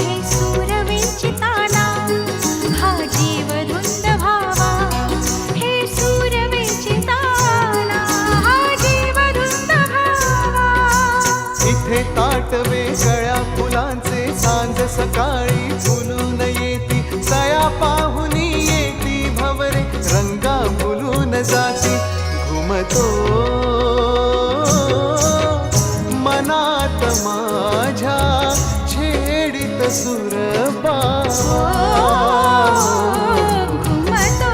हे सूर विंचिताना हा जीव धुंद व्हावा, हे सूर विंचिताना हा जीव धुंद व्हावा. इथे ताटवे गळ्या फुलांचे सांज सकाळी फुलून येती, सया पाहुनी येती भवरे रंगा फुलून जाती. घुमतो मनात माझ्या छेडीत सूर बाबा. घुमतो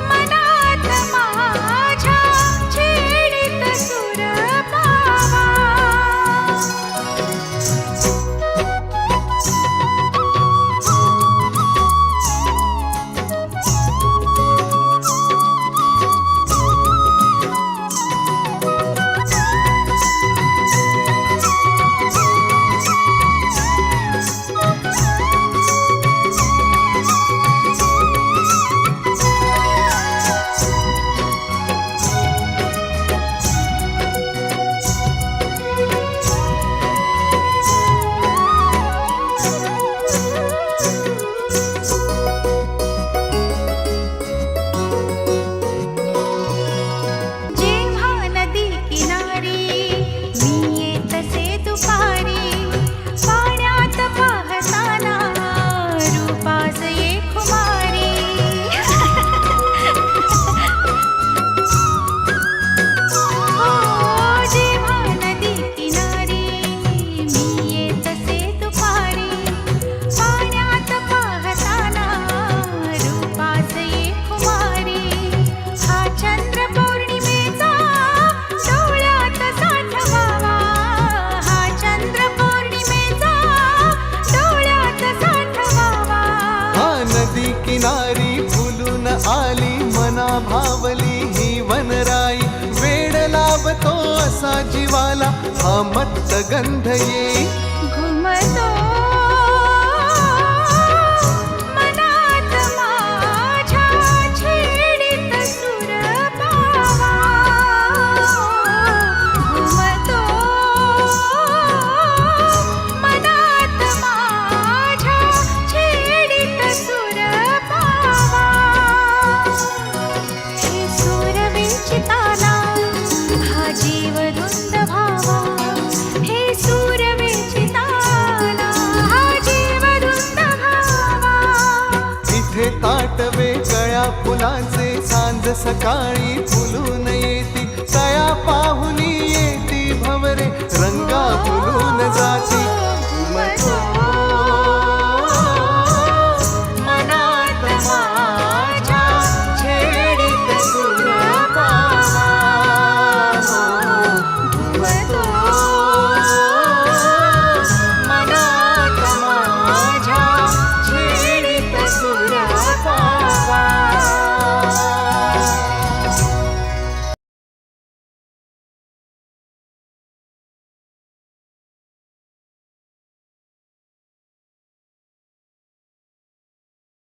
मनात माझ्या छेडीत सूर बाबा. किनारी फुलून आली मना भावली ही वनराई. वेड लावतो असा जीवाला हा मत्त गंध येई. घुमतो मनात माझ्या छेडीत सूर बाबा. घुमतो मनात माझ्या छेडीत सूर बाबा. हे सूर विंचिताना हा जीव धुंद व्हावा, हे सूर विंचिताना हा जीव धुंद व्हावा. इथे ताटवे गळ्या फुलांचे सांज सकाळी फुलून येती, सया